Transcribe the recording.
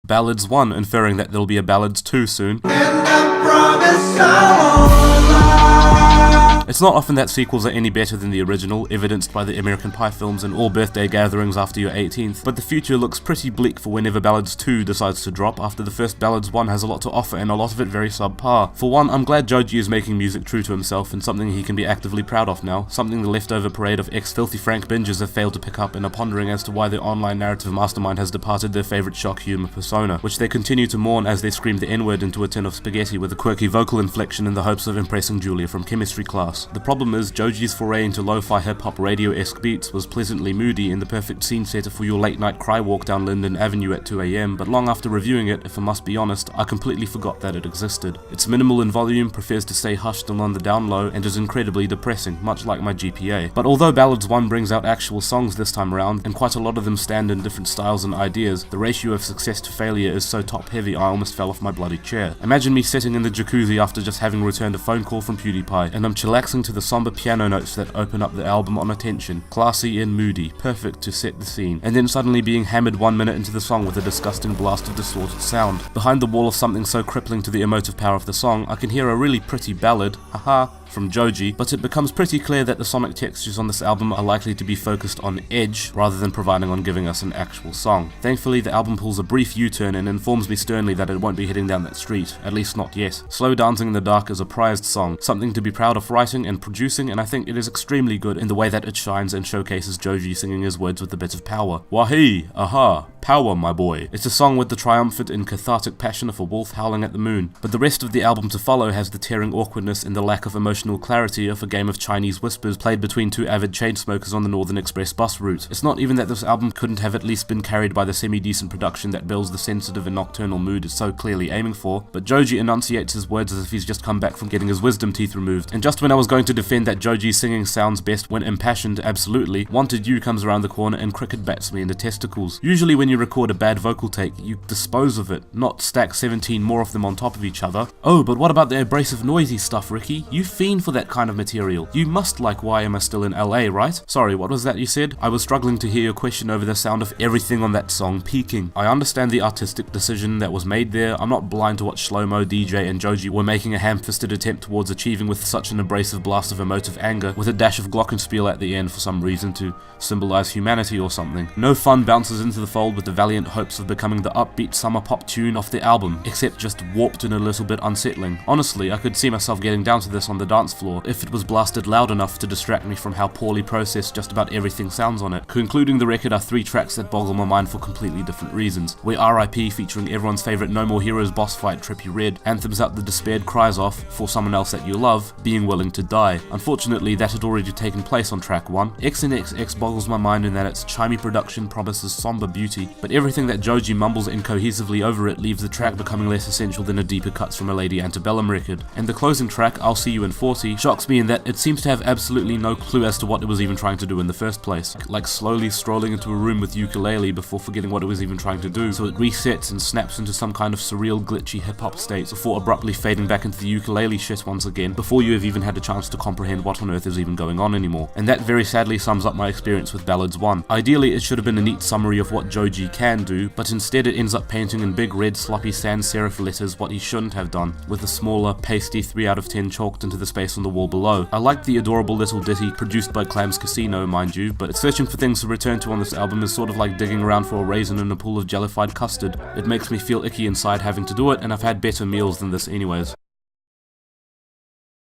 Ballads 1, inferring that there'll be a Ballads 2 soon. It's not often that sequels are any better than the original, evidenced by the American Pie films and all birthday gatherings after your 18th, but the future looks pretty bleak for whenever Ballads 2 decides to drop after the first Ballads 1 has a lot to offer and a lot of it very subpar. For one, I'm glad Joji is making music true to himself and something he can be actively proud of now, something the leftover parade of ex-Filthy Frank bingers have failed to pick up and are pondering as to why the online narrative mastermind has departed their favourite shock humour persona, which they continue to mourn as they scream the N-word into a tin of spaghetti with a quirky vocal inflection in the hopes of impressing Julia from chemistry class. The problem is, Joji's foray into lo-fi hip-hop radio-esque beats was pleasantly moody and the perfect scene setter for your late-night cry walk down Linden Avenue at 2 AM, but long after reviewing it, if I must be honest, I completely forgot that it existed. It's minimal in volume, prefers to stay hushed and on the down low, and is incredibly depressing, much like my GPA. But although Ballads 1 brings out actual songs this time around, and quite a lot of them stand in different styles and ideas, the ratio of success to failure is so top-heavy I almost fell off my bloody chair. Imagine me sitting in the jacuzzi after just having returned a phone call from PewDiePie, and I'm chillaxing to the somber piano notes that open up the album on attention, classy and moody, perfect to set the scene, and then suddenly being hammered 1 minute into the song with a disgusting blast of distorted sound. Behind the wall of something so crippling to the emotive power of the song, I can hear a really pretty ballad, haha, from Joji, but it becomes pretty clear that the sonic textures on this album are likely to be focused on edge rather than providing on giving us an actual song. Thankfully, the album pulls a brief U-turn and informs me sternly that it won't be heading down that street, at least not yet. Slow Dancing in the Dark is a prized song, something to be proud of writing and producing, and I think it is extremely good in the way that it shines and showcases Joji singing his words with a bit of power. Wahee, aha, power my boy. It's a song with the triumphant and cathartic passion of a wolf howling at the moon, but the rest of the album to follow has the tearing awkwardness and the lack of emotional clarity of a game of Chinese whispers played between two avid chain smokers on the Northern Express bus route. It's not even that this album couldn't have at least been carried by the semi-decent production that Bill's the sensitive and nocturnal mood is so clearly aiming for, but Joji enunciates his words as if he's just come back from getting his wisdom teeth removed, and just when I was going to defend that Joji's singing sounds best when impassioned, absolutely, Wanted You comes around the corner and cricket bats me in the testicles. Usually when you record a bad vocal take, you dispose of it, not stack 17 more of them on top of each other. Oh, but what about the abrasive noisy stuff, Ricky? You fiend for that kind of material. You must like Why Am I Still in LA, right? Sorry, what was that you said? I was struggling to hear your question over the sound of everything on that song peaking. I understand the artistic decision that was made there. I'm not blind to what Shlomo, DJ and Joji were making a ham-fisted attempt towards achieving with such an abrasive blast of emotive anger, with a dash of glockenspiel at the end for some reason to symbolize humanity or something. No fun bounces into the fold with the valiant hopes of becoming the upbeat summer pop tune off the album, except just warped and a little bit unsettling. Honestly, I could see myself getting down to this on the dance floor if it was blasted loud enough to distract me from how poorly processed just about everything sounds on it. Concluding the record are 3 tracks that boggle my mind for completely different reasons. Where R.I.P. featuring everyone's favourite No More Heroes boss fight Trippy Red anthems out the despaired cries off, for someone else that you love, being willing to die. Unfortunately, that had already taken place on track 1. XNXX boggles my mind in that its chimey production promises somber beauty, but everything that Joji mumbles incohesively over it leaves the track becoming less essential than a deeper cuts from a Lady Antebellum record. And the closing track, I'll See You in 40, shocks me in that it seems to have absolutely no clue as to what it was even trying to do in the first place. Like slowly strolling into a room with ukulele before forgetting what it was even trying to do, so it resets and snaps into some kind of surreal glitchy hip-hop state before abruptly fading back into the ukulele shit once again, before you have even had a chance to comprehend what on earth is even going on anymore. And that very sadly sums up my experience with Ballads 1. Ideally it should have been a neat summary of what Joji can do, but instead it ends up painting in big red sloppy sans serif letters what he shouldn't have done, with a smaller, pasty 3 out of 10 chalked into the space on the wall below. I like the adorable little ditty produced by Clams Casino, mind you, but searching for things to return to on this album is sort of like digging around for a raisin in a pool of jellified custard. It makes me feel icky inside having to do it, and I've had better meals than this anyways.